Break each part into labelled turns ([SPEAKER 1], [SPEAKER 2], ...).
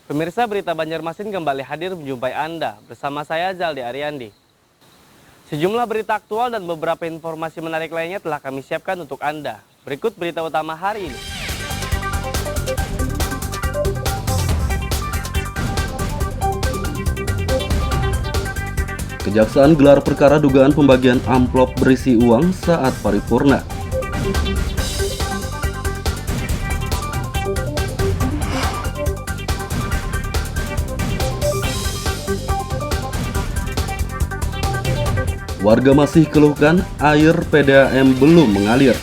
[SPEAKER 1] Pemirsa, berita Banjarmasin kembali hadir menjumpai Anda bersama saya Zaldi Ariandi. Sejumlah berita aktual dan beberapa informasi menarik lainnya telah kami siapkan untuk Anda. Berikut berita utama hari ini.
[SPEAKER 2] Kejaksaan gelar perkara dugaan pembagian amplop berisi uang saat paripurna. Warga masih keluhkan air PDAM belum mengalir.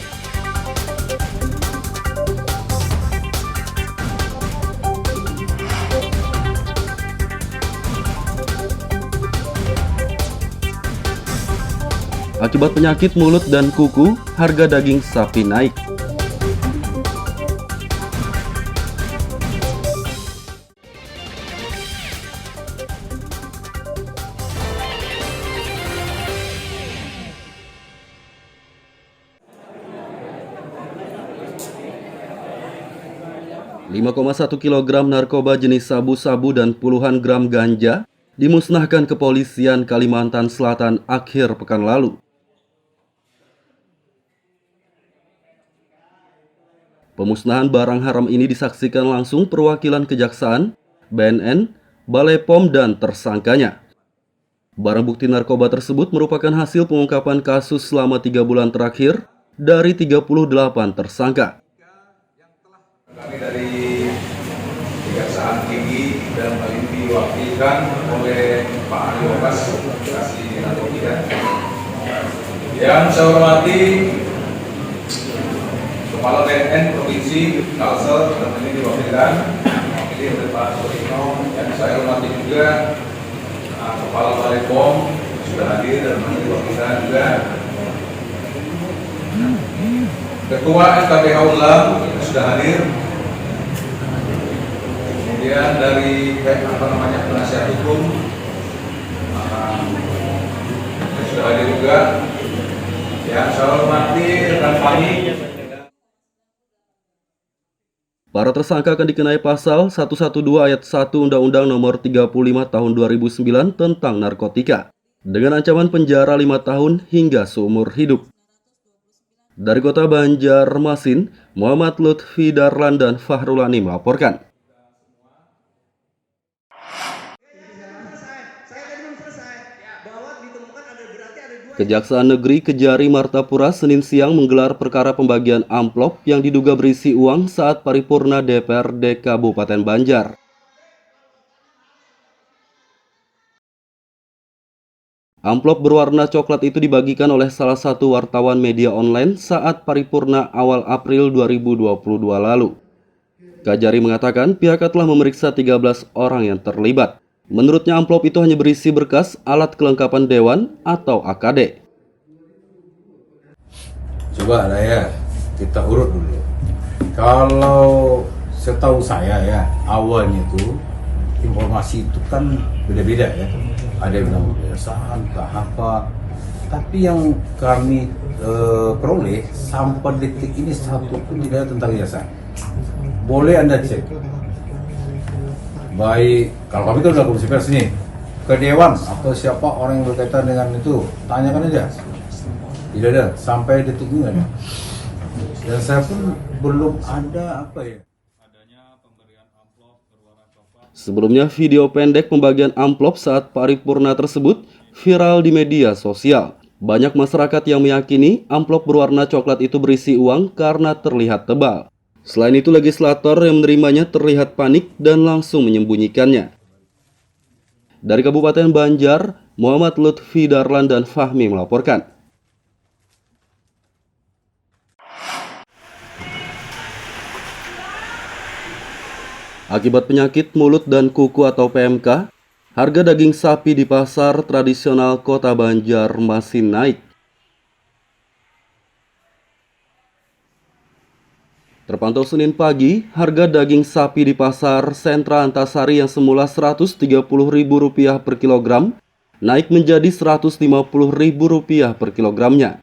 [SPEAKER 2] Akibat penyakit mulut dan kuku, harga daging sapi naik. ,1 kg narkoba jenis sabu-sabu dan puluhan gram ganja dimusnahkan kepolisian Kalimantan Selatan akhir pekan lalu. Pemusnahan barang haram ini disaksikan langsung perwakilan Kejaksaan, BNN, Balai POM, dan tersangkanya. Barang bukti narkoba tersebut merupakan hasil pengungkapan kasus selama 3 bulan terakhir dari 38 tersangka.
[SPEAKER 3] Kami dari Kejaksaan Tinggi dan hal ini diwakilkan oleh Pak Ali Wakas, Kasih Narkotika. Yang saya hormati Kepala BNN Provinsi Kalsel, dan ini diwakilkan oleh Pak Surino. Yang saya hormati juga Kepala Balai POM sudah hadir dan diwakilkan juga Ketua LKPH Ulam sudah hadir. Kemudian dari penasihat hukum sudah hadir juga. Yang saya hormati rekan kami.
[SPEAKER 2] Para tersangka akan dikenai pasal 112 ayat 1 Undang-Undang Nomor 35 Tahun 2009 tentang narkotika dengan ancaman penjara 5 tahun hingga seumur hidup. Dari Kota Banjarmasin, Muhammad Lutfi Darlan dan Fahrulani melaporkan. Kejaksaan Negeri Kejari Martapura Senin siang menggelar perkara pembagian amplop yang diduga berisi uang saat paripurna DPRD Kabupaten Banjar. Amplop berwarna coklat itu dibagikan oleh salah satu wartawan media online saat paripurna awal April 2022 lalu. Kejari mengatakan pihaknya telah memeriksa 13 orang yang terlibat. Menurutnya amplop itu hanya berisi berkas alat kelengkapan dewan atau AKD.
[SPEAKER 4] Coba lah ya, kita urut dulu. Kalau setahu saya ya, awalnya itu informasi itu kan beda-beda ya. Ada yang bilang kebiasaan, apa. Tapi yang kami peroleh sampai detik ini satu pun tidak ada tentang yayasan. Boleh Anda cek. Baik, kalau kami kan udah komisi pers nih, ke dewan atau siapa orang yang berkaitan dengan itu, tanyakan aja. Tidak ada, sampai detik ini ada. Dan saya pun belum ada apa ya.
[SPEAKER 2] Sebelumnya, video pendek pembagian amplop saat paripurna tersebut viral di media sosial. Banyak masyarakat yang meyakini amplop berwarna coklat itu berisi uang karena terlihat tebal. Selain itu, legislator yang menerimanya terlihat panik dan langsung menyembunyikannya. Dari Kabupaten Banjar, Muhammad Lutfi Darlan dan Fahmi melaporkan. Akibat penyakit mulut dan kuku atau PMK, harga daging sapi di pasar tradisional Kota Banjarmasin naik. Terpantau Senin pagi, harga daging sapi di pasar Sentra Antasari yang semula Rp130.000 per kilogram, naik menjadi Rp150.000 per kilogramnya.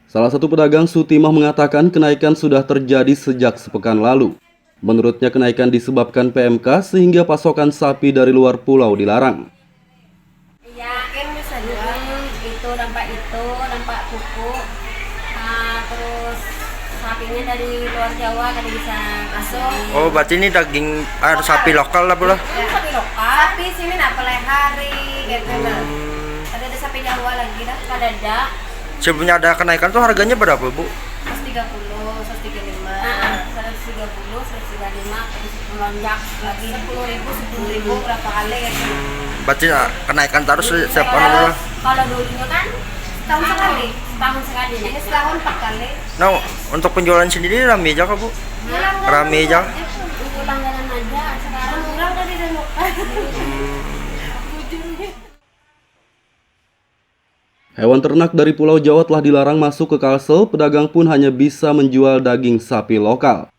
[SPEAKER 2] Salah satu pedagang Sutimah mengatakan kenaikan sudah terjadi sejak sepekan lalu. Menurutnya kenaikan disebabkan PMK sehingga pasokan sapi dari luar pulau dilarang.
[SPEAKER 5] Ya, kan bisa jual itu nampak kuku, terus sapinya dari luar Jawa kan bisa masuk.
[SPEAKER 6] Oh, berarti ini daging sapi lokal lah pula.
[SPEAKER 5] Ya, sapi lokal. Sapi sini nak pelihari gitu nah. Ada sapi Jawa lagi dah, pada ada.
[SPEAKER 6] Sebelumnya ada kenaikan tuh harganya berapa, Bu?
[SPEAKER 5] 130, 135, 130, 135, terus melonjak lagi 10.000 berapa kali gitu.
[SPEAKER 6] Berarti kenaikan terus setiap
[SPEAKER 5] Kalau dulunya kan setahun sekali, ini setahun 4 kali.
[SPEAKER 6] Nah, untuk penjualan sendiri rame aja kah, Bu? Rame aja.
[SPEAKER 5] Untuk langganan aja, sekarang murah udah ditemukan.
[SPEAKER 2] Hewan ternak dari Pulau Jawa telah dilarang masuk ke Kalsel, pedagang pun hanya bisa menjual daging sapi lokal.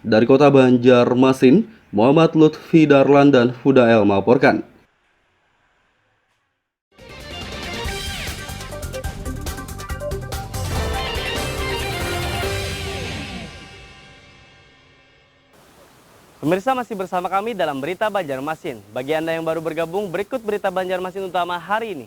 [SPEAKER 2] Dari kota Banjarmasin, Muhammad Lutfi Darlan dan Fudael melaporkan.
[SPEAKER 1] Pemirsa masih bersama kami dalam Berita Banjarmasin. Bagi Anda yang baru bergabung, berikut Berita Banjarmasin utama hari ini.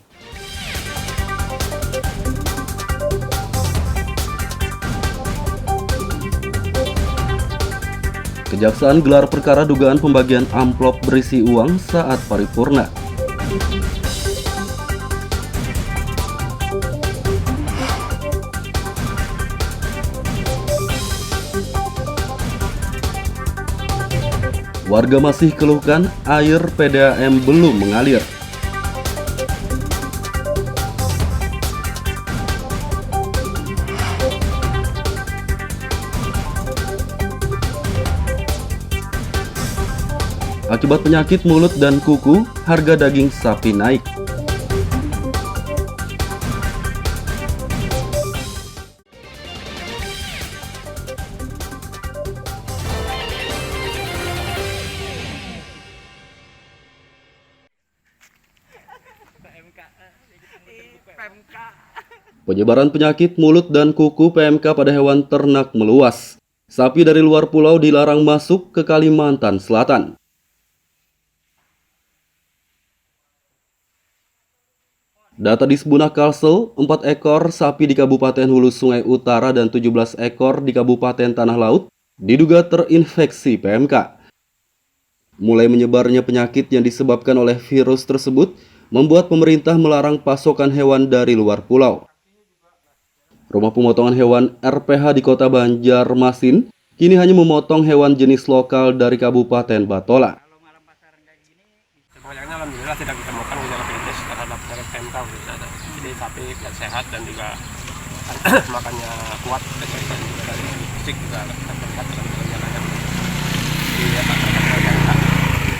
[SPEAKER 2] Kejaksaan gelar perkara dugaan pembagian amplop berisi uang saat paripurna. Warga masih keluhkan air PDAM belum mengalir. Akibat penyakit mulut dan kuku, harga daging sapi naik. Penyebaran penyakit mulut dan kuku PMK pada hewan ternak meluas. Sapi dari luar pulau dilarang masuk ke Kalimantan Selatan. Data di Sebunak Kalsel, 4 ekor sapi di Kabupaten Hulu Sungai Utara dan 17 ekor di Kabupaten Tanah Laut diduga terinfeksi PMK. Mulai menyebarnya penyakit yang disebabkan oleh virus tersebut membuat pemerintah melarang pasokan hewan dari luar pulau. Rumah pemotongan hewan RPH di kota Banjarmasin kini hanya memotong hewan jenis lokal dari Kabupaten Batola.
[SPEAKER 7] Sebenarnya alhamdulillah tidak ditemukan gejala kritis terhadap PMK. Jadi sapi sehat dan juga makannya kuat dan juga dari fisik juga terlihat dalam gejalanya.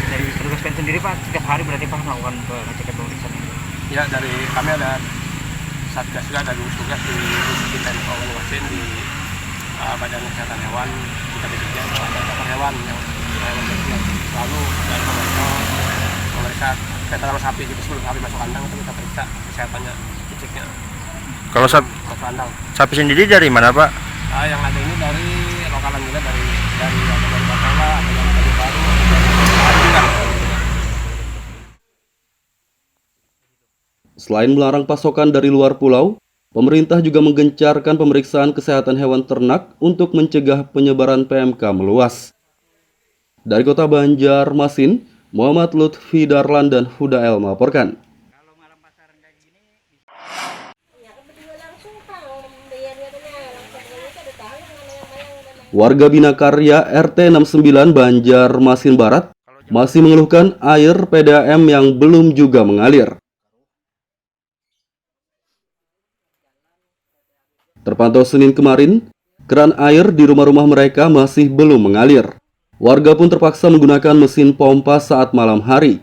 [SPEAKER 6] Dari petugas PN sendiri, Pak, setiap hari berarti Pak melakukan pengecekan pemeriksaan ini?
[SPEAKER 7] Ya, dari kami ada satgas juga, ada gugus tugas di Pemko Banjarmasin, di Badan Kesehatan Hewan, kita bekerja ada dokter hewan yang selalu dari memeriksa keterangan sapi gitu sebelum sapi masuk kandang itu kita periksa kesehatannya, fisiknya.
[SPEAKER 6] Kalau
[SPEAKER 7] masuk kandang.
[SPEAKER 6] sapi sendiri dari mana, Pak?
[SPEAKER 7] Yang ada ini dari lokalan juga dari Batola, ada dari Kayu Baru, ada juga.
[SPEAKER 2] Selain melarang pasokan dari luar pulau, pemerintah juga menggencarkan pemeriksaan kesehatan hewan ternak untuk mencegah penyebaran PMK meluas. Dari kota Banjarmasin, Muhammad Lutfi Darlan dan Fudael melaporkan. Warga Binakarya RT 69 Banjarmasin Barat masih mengeluhkan air PDAM yang belum juga mengalir. Terpantau Senin kemarin, keran air di rumah-rumah mereka masih belum mengalir. Warga pun terpaksa menggunakan mesin pompa saat malam hari.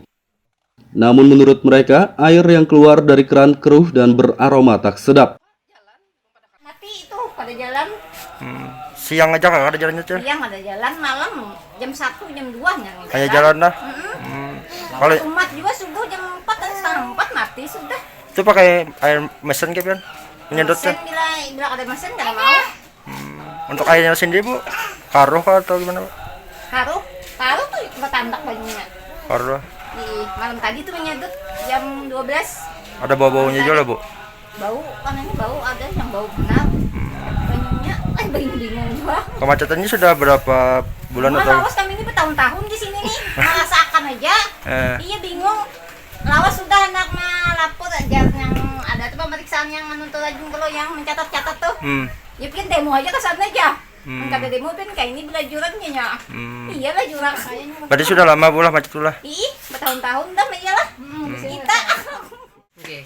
[SPEAKER 2] Namun menurut mereka, air yang keluar dari keran keruh dan beraroma tak sedap.
[SPEAKER 5] Mati itu pada jalan.
[SPEAKER 6] Siang aja nggak ada jalannya, Cil?
[SPEAKER 5] Siang ada jalan, malam jam 1, jam 2-nya.
[SPEAKER 6] Hanya jalan dah. Kalau
[SPEAKER 5] umat juga subuh jam 4 dan setengah 4 mati sudah.
[SPEAKER 6] itu pakai air mesin, Pian? Menyedot
[SPEAKER 5] Mesin
[SPEAKER 6] ya?
[SPEAKER 5] bila ada mesin nggak mau.
[SPEAKER 6] Untuk airnya sendiri Bu, karuh kah atau gimana Bu?
[SPEAKER 5] Haruh tuh bertandak banyaknya.
[SPEAKER 6] Karuh.
[SPEAKER 5] Di malam tadi tuh menyedut jam 12.
[SPEAKER 6] Ada bau-baunya juga Bu?
[SPEAKER 5] Bau, kan ini bau ada yang bau benar. Banyaknya, bingung gua.
[SPEAKER 6] Kemacetannya sudah berapa bulan atau?
[SPEAKER 5] Lawas kami ini bertahun-tahun di sini nih, merasakan aja. Iya bingung. Lawas sudah anak lapor aja yang ada tuh pemeriksaan yang nuntut lagi kalau yang mencatat-catat tuh. Ya bikin demo aja ke sana aja. Kata demo kan kayak ini bila jurangnya ya. Iyalah jurang kayaknya.
[SPEAKER 6] Berarti sudah lama Bu lah macet tuh lah.
[SPEAKER 5] Ih, bertahun-tahun dah iyalah. Kita.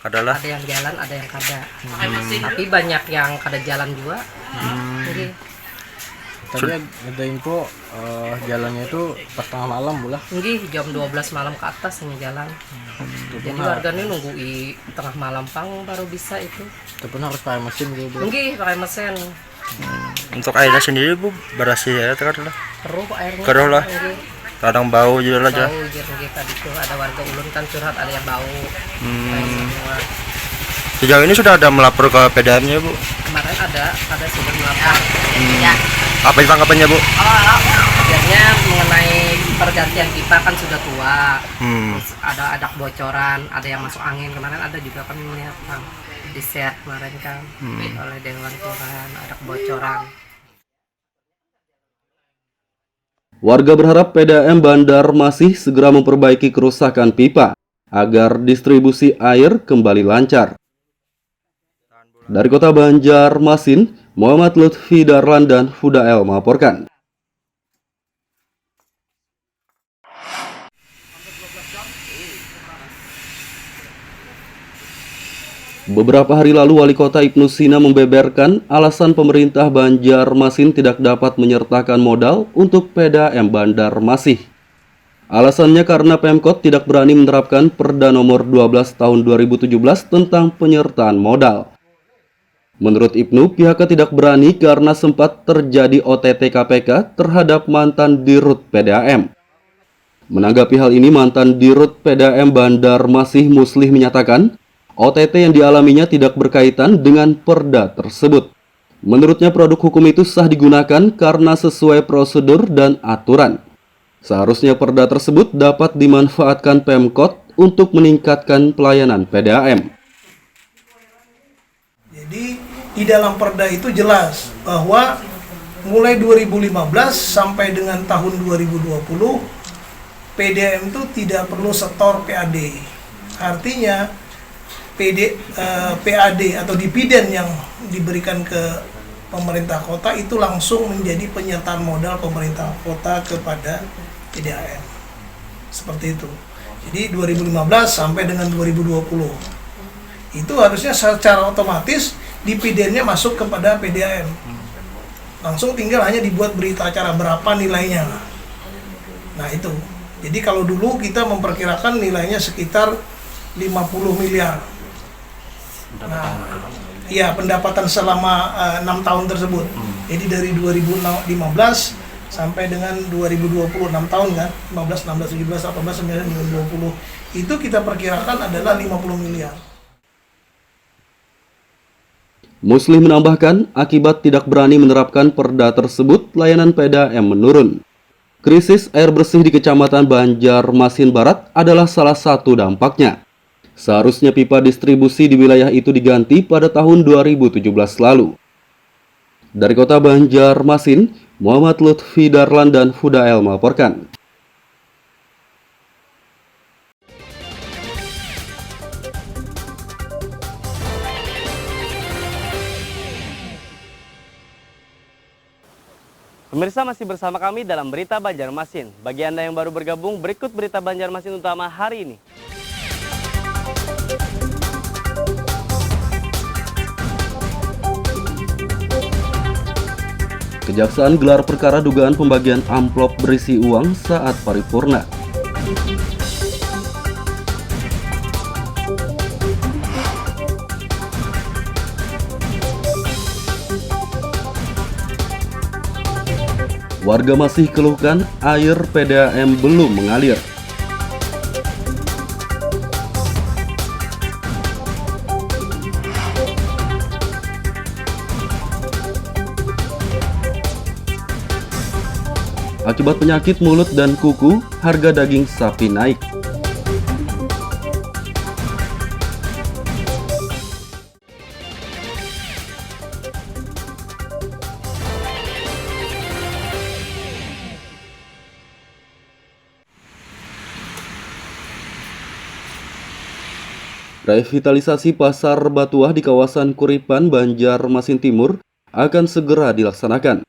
[SPEAKER 6] Adalah.
[SPEAKER 8] Ada yang jalan, ada yang kada. Tapi banyak yang kada jalan juga.
[SPEAKER 7] Tadi ada info jalannya itu pas tengah malam bulah.
[SPEAKER 8] Nggih, jam 12 malam ke atas ini jalan. Jadi warganya nunggu tengah malam pang baru bisa itu.
[SPEAKER 7] Tapi harus pakai mesin gitu.
[SPEAKER 8] Nggih, pakai mesin.
[SPEAKER 6] Untuk airnya sendiri Bu, bersih ya lah.
[SPEAKER 8] Keruh airnya.
[SPEAKER 6] Keruh lah.
[SPEAKER 8] Nggih.
[SPEAKER 6] Kadang bau juga lah.
[SPEAKER 8] Bau nggih tadi tuh ada warga ulun kan curhat ada yang bau.
[SPEAKER 6] Sejauh ini sudah ada melapor ke PDAM-nya Bu?
[SPEAKER 8] Kemarin ada sudah melapor. Ya.
[SPEAKER 6] Apa tanggapannya Bu?
[SPEAKER 8] Akhirnya mengenai pergantian pipa kan sudah tua. Terus ada bocoran, ada yang masuk angin. Kemarin ada juga kan yang di-share kemarin kan oleh Dewan Kelurahan ada kebocoran.
[SPEAKER 2] Warga berharap PDAM Bandar masih segera memperbaiki kerusakan pipa agar distribusi air kembali lancar. Dari Kota Banjarmasin, Muhammad Lutfi Darlan dan Fudael melaporkan. Beberapa hari lalu Wali Kota Ibnu Sina membeberkan alasan pemerintah Banjarmasin tidak dapat menyertakan modal untuk PDAM Banjarmasin. Alasannya karena Pemkot tidak berani menerapkan Perda Nomor 12 Tahun 2017 tentang penyertaan modal. Menurut Ibnu, pihaknya tidak berani karena sempat terjadi OTT KPK terhadap mantan Dirut PDAM. Menanggapi hal ini, mantan Dirut PDAM Banjarmasin Muslih menyatakan, OTT yang dialaminya tidak berkaitan dengan perda tersebut. Menurutnya produk hukum itu sah digunakan karena sesuai prosedur dan aturan. Seharusnya perda tersebut dapat dimanfaatkan Pemkot untuk meningkatkan pelayanan PDAM.
[SPEAKER 9] Jadi di dalam perda itu jelas bahwa mulai 2015 sampai dengan tahun 2020 PDAM itu tidak perlu setor PAD. Artinya PAD atau dividen yang diberikan ke pemerintah kota itu langsung menjadi penyertaan modal pemerintah kota kepada PDAM. Seperti itu. Jadi 2015 sampai dengan 2020 itu harusnya secara otomatis dividennya masuk kepada PDAM. Langsung tinggal hanya dibuat berita acara berapa nilainya. Nah itu. Jadi kalau dulu kita memperkirakan nilainya sekitar 50 miliar. Nah, iya pendapatan selama 6 tahun tersebut. Jadi dari 2015 sampai dengan 2020, 6 tahun kan, 15, 16, 17, 18, 19, 20. Itu kita perkirakan adalah 50 miliar.
[SPEAKER 2] Muslih menambahkan, akibat tidak berani menerapkan perda tersebut, layanan PDAM menurun. Krisis air bersih di Kecamatan Banjarmasin Barat adalah salah satu dampaknya. Seharusnya pipa distribusi di wilayah itu diganti pada tahun 2017 lalu. Dari Kota Banjarmasin, Muhammad Lutfi Darlan dan Fudael melaporkan.
[SPEAKER 1] Pemirsa masih bersama kami dalam Berita Banjarmasin. Bagi Anda yang baru bergabung, berikut Berita Banjarmasin utama hari ini.
[SPEAKER 2] Kejaksaan gelar perkara dugaan pembagian amplop berisi uang saat paripurna. Warga masih keluhkan air PDAM belum mengalir. Akibat penyakit mulut dan kuku, harga daging sapi naik. Revitalisasi Pasar Batuah di kawasan Kuripan, Banjarmasin Timur akan segera dilaksanakan.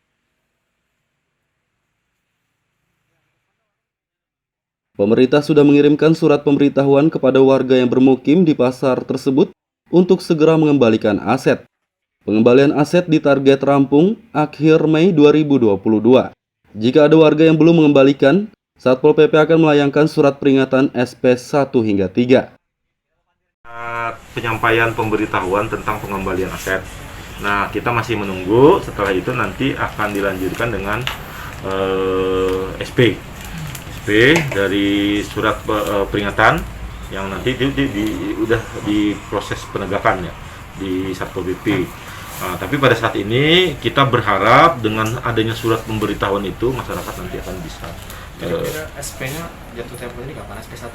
[SPEAKER 2] Pemerintah sudah mengirimkan surat pemberitahuan kepada warga yang bermukim di pasar tersebut untuk segera mengembalikan aset. Pengembalian aset ditarget rampung akhir Mei 2022. Jika ada warga yang belum mengembalikan, Satpol PP akan melayangkan surat peringatan SP 1 hingga 3.
[SPEAKER 10] Penyampaian pemberitahuan tentang pengembalian aset. Nah, kita masih menunggu. Setelah itu nanti akan dilanjutkan dengan SP dari surat peringatan yang nanti udah di proses penegakannya di Satpol PP. Tapi pada saat ini kita berharap dengan adanya surat pemberitahuan itu masyarakat nanti akan bisa.
[SPEAKER 6] Kira-kira SP-nya jatuh tempo ini kapan SP 1?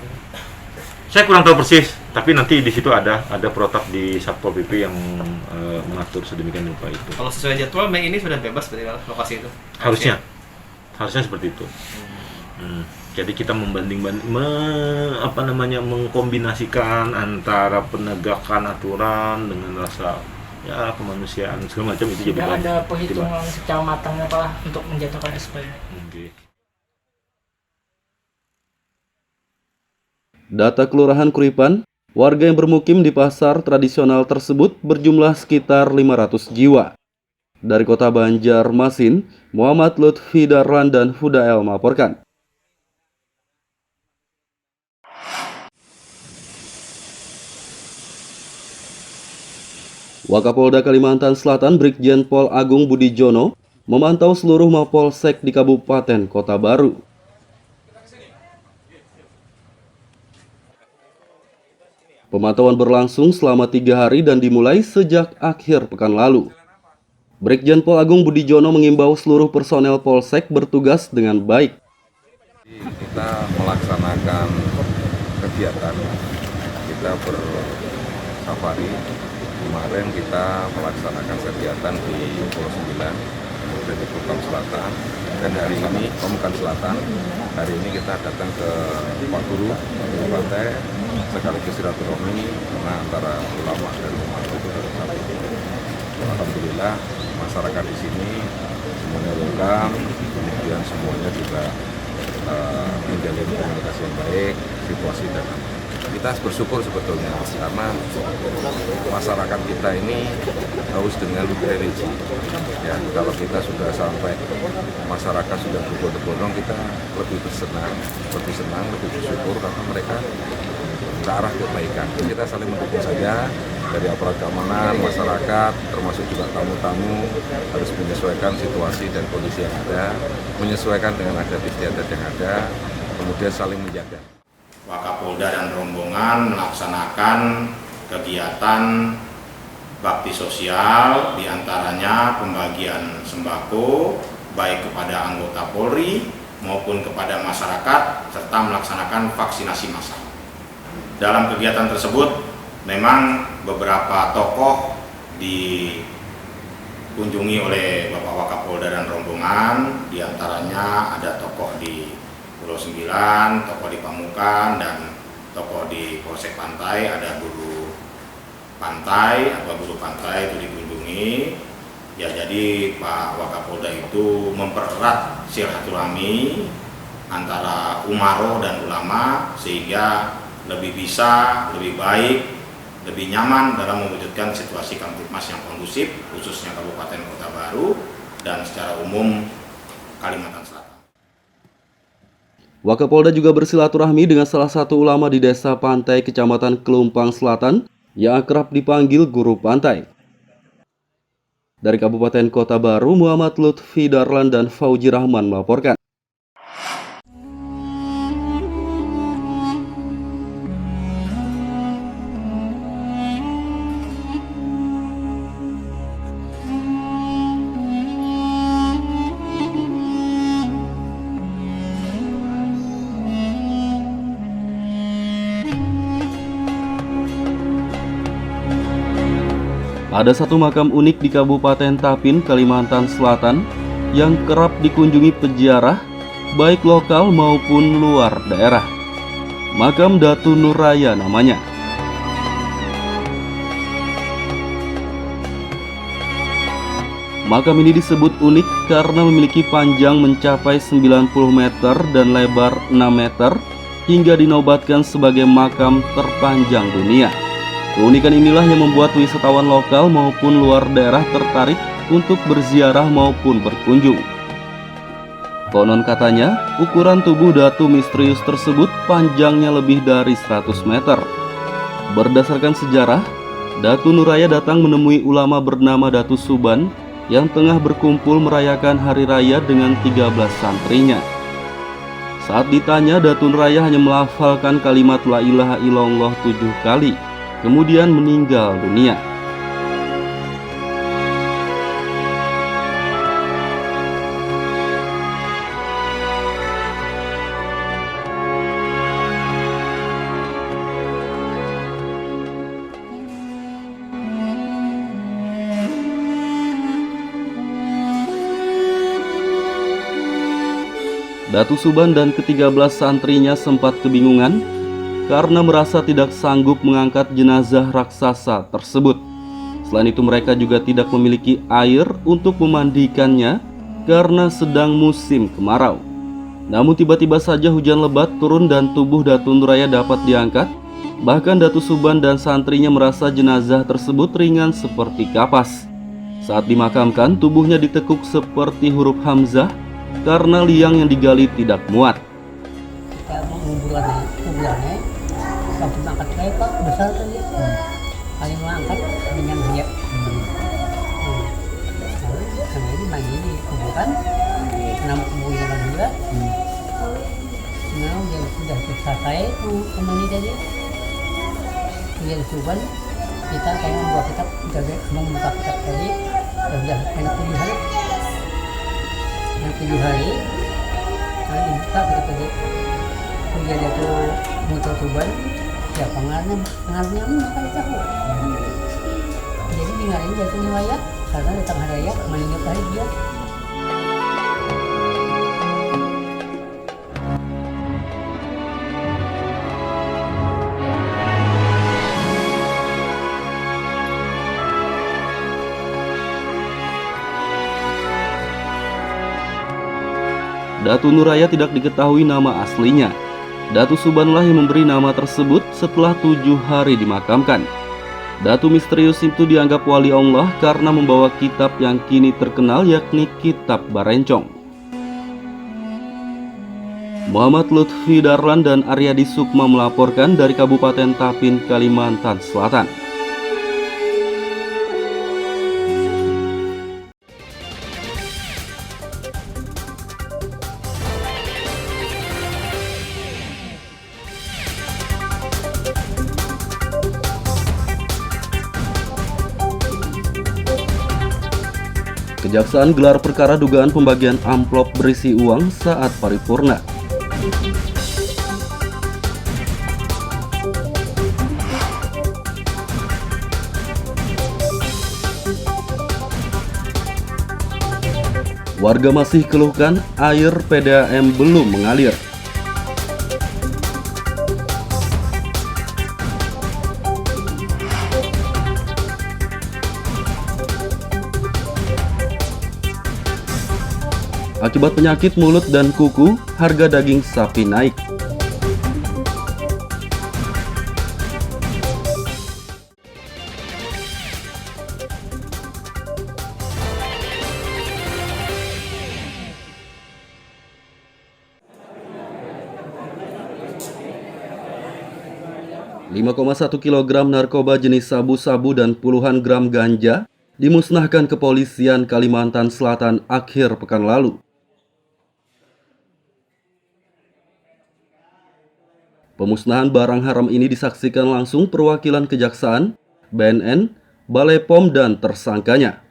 [SPEAKER 10] Saya kurang tahu persis, tapi nanti di situ ada protap di Satpol PP yang mengatur sedemikian rupa itu.
[SPEAKER 6] Kalau sesuai jadwal Mei ini sudah bebas berarti lokasi itu?
[SPEAKER 10] Harusnya seperti itu. Jadi kita mengkombinasikan antara penegakan aturan dengan rasa kemanusiaan segala macam itu jadi baik.
[SPEAKER 11] Ada perhitungan secara matangnya Pak untuk menjatuhkan SP.
[SPEAKER 2] Data Kelurahan Kuripan, warga yang bermukim di pasar tradisional tersebut berjumlah sekitar 500 jiwa. Dari kota Banjarmasin, Muhammad Lutfi Darlan dan Hudael melaporkan. Wakapolda Kalimantan Selatan Brigjen Pol Agung Budijono memantau seluruh Mapolsek di Kabupaten Kota Baru. Pemantauan berlangsung selama 3 hari dan dimulai sejak akhir pekan lalu. Brigjen Pol Agung Budijono mengimbau seluruh personel Polsek bertugas dengan baik.
[SPEAKER 3] Kita melaksanakan kegiatan, kita bersafari. Kemarin kita melaksanakan kegiatan di Pulau 9, kemudian di Kupang Selatan, dan hari ini Komukan Selatan. Hari ini kita datang ke Pak Guru Pantai, sekaligus silaturahmi karena antara ulama dan umat itu harus satu. Alhamdulillah masyarakat di sini semuanya welcome, kemudian semuanya juga menjalin komunikasi yang baik, situasi dan aman. Kita bersyukur sebetulnya karena masyarakat kita ini haus dengan religi. Ya, kalau kita sudah sampai masyarakat sudah berbondong-bondong, kita lebih senang, lebih bersyukur karena mereka ke arah kebaikan. Kita saling mendukung saja dari aparat keamanan, masyarakat, termasuk juga tamu-tamu harus menyesuaikan situasi dan kondisi yang ada, menyesuaikan dengan adat istiadat yang ada, kemudian saling menjaga.
[SPEAKER 12] Wakapolda dan rombongan melaksanakan kegiatan bakti sosial, diantaranya pembagian sembako baik kepada anggota Polri maupun kepada masyarakat serta melaksanakan vaksinasi massal. Dalam kegiatan tersebut memang beberapa tokoh dikunjungi oleh Bapak Wakapolda dan rombongan, diantaranya ada tokoh di Pulau 9, tokoh di Pamukan, dan tokoh di Polsek Pantai, ada guru pantai itu dikunjungi. Ya, jadi Pak Wakapolda itu mempererat silaturahmi antara umaro dan ulama sehingga lebih bisa, lebih baik, lebih nyaman dalam mewujudkan situasi Kamtipmas yang kondusif, khususnya Kabupaten Kota Baru dan secara umum Kalimantan Selatan.
[SPEAKER 2] Wakapolda juga bersilaturahmi dengan salah satu ulama di Desa Pantai, Kecamatan Kelumpang Selatan, yang akrab dipanggil Guru Pantai. Dari Kabupaten Kota Baru, Muhammad Lutfi Darlan dan Fauji Rahman melaporkan. Ada satu makam unik di Kabupaten Tapin, Kalimantan Selatan yang kerap dikunjungi peziarah, baik lokal maupun luar daerah. Makam Datu Nuraya namanya. Makam ini disebut unik karena memiliki panjang mencapai 90 meter dan lebar 6 meter hingga dinobatkan sebagai makam terpanjang dunia. Keunikan inilah yang membuat wisatawan lokal maupun luar daerah tertarik untuk berziarah maupun berkunjung. Konon katanya, ukuran tubuh datu misterius tersebut panjangnya lebih dari 100 meter. Berdasarkan sejarah, Datu Nuraya datang menemui ulama bernama Datu Suban yang tengah berkumpul merayakan hari raya dengan 13 santrinya. Saat ditanya, Datu Nuraya hanya melafalkan kalimat La ilaha illallah 7 kali, kemudian meninggal dunia. Datu Suban dan ke-13 santrinya sempat kebingungan karena merasa tidak sanggup mengangkat jenazah raksasa tersebut. Selain itu mereka juga tidak memiliki air untuk memandikannya karena sedang musim kemarau. Namun tiba-tiba saja hujan lebat turun dan tubuh Datu Nuraya dapat diangkat. Bahkan Datu Suban dan santrinya merasa jenazah tersebut ringan seperti kapas. Saat dimakamkan, tubuhnya ditekuk seperti huruf Hamzah karena liang yang digali tidak muat.
[SPEAKER 13] Kita menguburannya waktu mengangkat saya Pak besar tadi, paling mengangkat dengan dia. Karena ini lagi di kuburan, nama kuburan juga. Nah, yang sudah selesai kemana tadi, yang Suban kita kayak membuat kitab, membuka kitab tadi, sudah enak pilihan. Yang 7 hari, kalau dibuka kita tadi, kemudian itu muncul Tuban, ya pengaruhnya sekali tahu. Jadi dengarin Datu Nuraya, karena datang hari raya, meninggal hari dia.
[SPEAKER 2] Datu Nuraya tidak diketahui nama aslinya. Datu Subanlah yang memberi nama tersebut setelah 7 hari dimakamkan. Datu misterius itu dianggap wali Allah karena membawa kitab yang kini terkenal, yakni Kitab Barencong. Muhammad Lutfi Darlan dan Aryadi Sukma melaporkan dari Kabupaten Tapin, Kalimantan Selatan. Kejaksaan gelar perkara dugaan pembagian amplop berisi uang saat paripurna. Warga masih keluhkan air PDAM belum mengalir. Akibat penyakit mulut dan kuku, harga daging sapi naik. $5,1 kilogram narkoba jenis sabu-sabu dan puluhan gram ganja dimusnahkan kepolisian Kalimantan Selatan akhir pekan lalu. Pemusnahan barang haram ini disaksikan langsung perwakilan Kejaksaan, BNN, Balai POM, dan tersangkanya.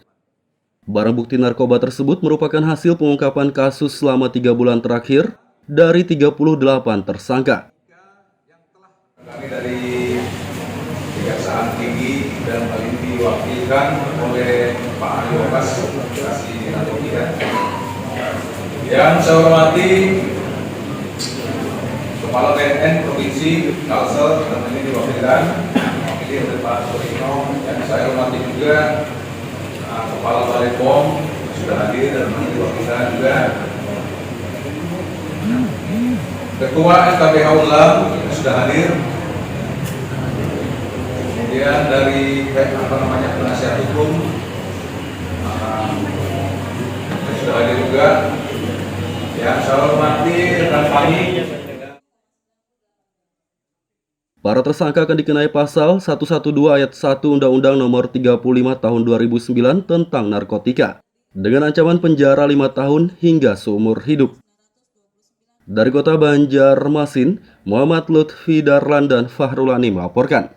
[SPEAKER 2] Barang bukti narkoba tersebut merupakan hasil pengungkapan kasus selama 3 bulan terakhir dari 38 tersangka.
[SPEAKER 3] Kami dari Kejaksaan Tinggi dan hal ini diwakilkan oleh Pak Ahli Wakas Kasih Dinamika. Yang saya hormati Kepala BNN Provinsi Kalsel, dan ini diwakili oleh Pak Surino. Yang saya hormati juga Kepala Balai POM sudah hadir dan ini diwakilkan juga Ketua LKPH Ulam sudah hadir. Kemudian dari penasihat hukum sudah hadir juga. Yang saya hormati rekan kami.
[SPEAKER 2] Para tersangka akan dikenai pasal 112 ayat 1 Undang-Undang Nomor 35 Tahun 2009 tentang narkotika dengan ancaman penjara 5 tahun hingga seumur hidup. Dari Kota Banjarmasin, Muhammad Lutfi Darlan dan Fahrulani melaporkan.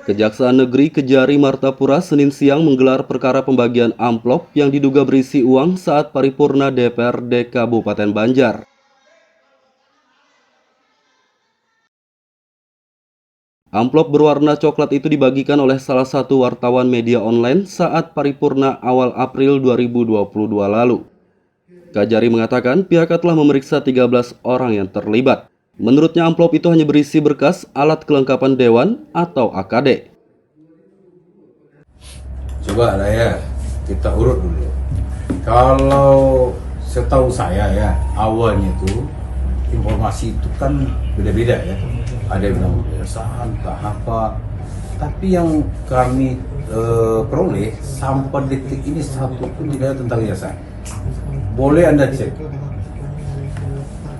[SPEAKER 2] Kejaksaan Negeri Kejari Martapura Senin siang menggelar perkara pembagian amplop yang diduga berisi uang saat paripurna DPRD Kabupaten Banjar. Amplop berwarna coklat itu dibagikan oleh salah satu wartawan media online saat paripurna awal April 2022 lalu. Kejari mengatakan pihaknya telah memeriksa 13 orang yang terlibat. Menurutnya amplop itu hanya berisi berkas alat kelengkapan dewan atau AKD.
[SPEAKER 4] Coba lah ya, kita urut dulu. Kalau setahu saya ya, awalnya itu informasi itu kan beda-beda ya. Ada yang bilang yayasan, apa. Tapi yang kami peroleh sampai detik ini satu pun tidak ada tentang yayasan. Boleh Anda cek.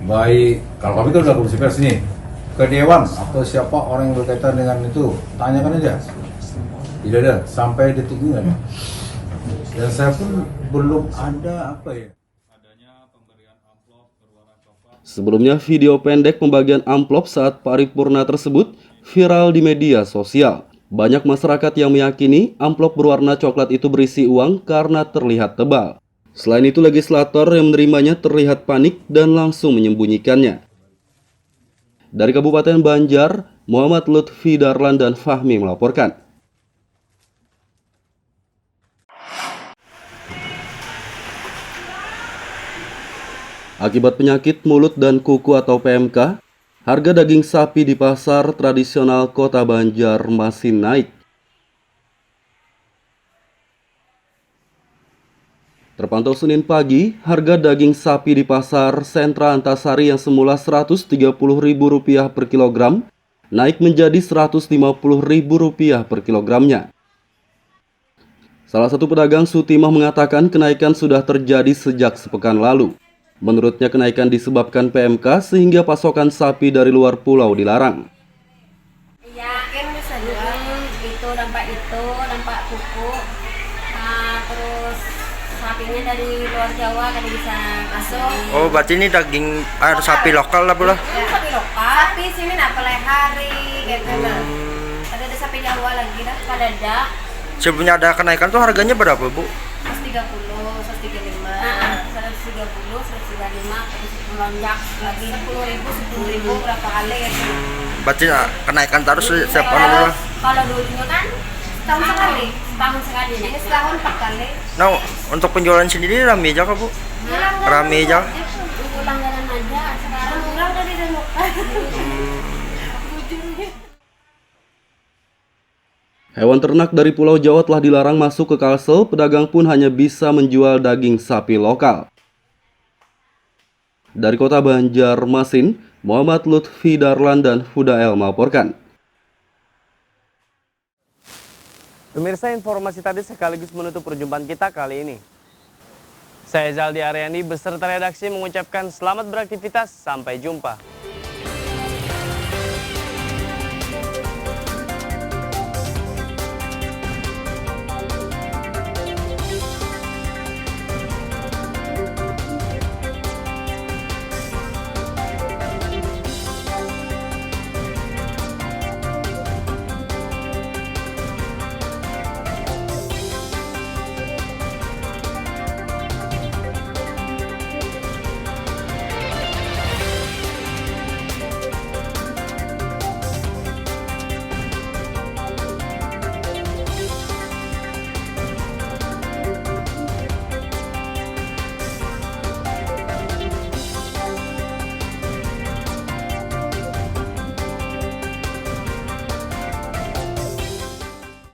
[SPEAKER 4] Baik, kalau kami kan sudah konferensi pers nih ke dewan atau siapa orang yang berkaitan dengan itu, tanyakan aja. Tidak ada, sampai detik ini ada. Dan saya pun belum ada apa ya.
[SPEAKER 2] Sebelumnya, video pendek pembagian amplop saat paripurna tersebut viral di media sosial. Banyak masyarakat yang meyakini amplop berwarna coklat itu berisi uang karena terlihat tebal. Selain itu, legislator yang menerimanya terlihat panik dan langsung menyembunyikannya. Dari Kabupaten Banjar, Muhammad Lutfi Darlan dan Fahmi melaporkan. Akibat penyakit mulut dan kuku atau PMK, harga daging sapi di pasar tradisional Kota Banjarmasin naik. Terpantau Senin pagi, harga daging sapi di pasar sentra Antasari yang semula Rp130.000 per kilogram, naik menjadi Rp150.000 per kilogramnya. Salah satu pedagang Sutimah mengatakan kenaikan sudah terjadi sejak sepekan lalu. Menurutnya kenaikan disebabkan PMK sehingga pasokan sapi dari luar pulau dilarang.
[SPEAKER 5] Iya, kan bisa jual itu, nampak kuku, terus sapinya dari luar Jawa kan bisa masuk.
[SPEAKER 6] Oh, berarti ini daging sapi lokal lah pula?
[SPEAKER 5] Ya, sapi lokal. Sapi sini nak pelihari gitu nah. Ada sapi Jawa lagi dah, pada ada.
[SPEAKER 6] Sebelumnya ada kenaikan tuh harganya berapa, Bu?
[SPEAKER 5] 130, 135, 130, 135, terus melonjak lagi 10.000 berapa kali ya.
[SPEAKER 6] Berarti kenaikan terus setiap
[SPEAKER 5] tahun. Kalau dulunya kan setahun sekali, ini setahun 4 kali.
[SPEAKER 6] Nah, untuk penjualan sendiri rame aja kah, Bu? Rame aja?
[SPEAKER 5] Langganan aja, sekarang murah udah ditemukan.
[SPEAKER 2] Hewan ternak dari Pulau Jawa telah dilarang masuk ke Kalsel, pedagang pun hanya bisa menjual daging sapi lokal. Dari Kota Banjarmasin, Muhammad Lutfi Darlan dan Fudael melaporkan.
[SPEAKER 1] Pemirsa, informasi tadi sekaligus menutup perjumpaan kita kali ini. Saya Zaldi Aryani beserta redaksi mengucapkan selamat beraktivitas, sampai jumpa.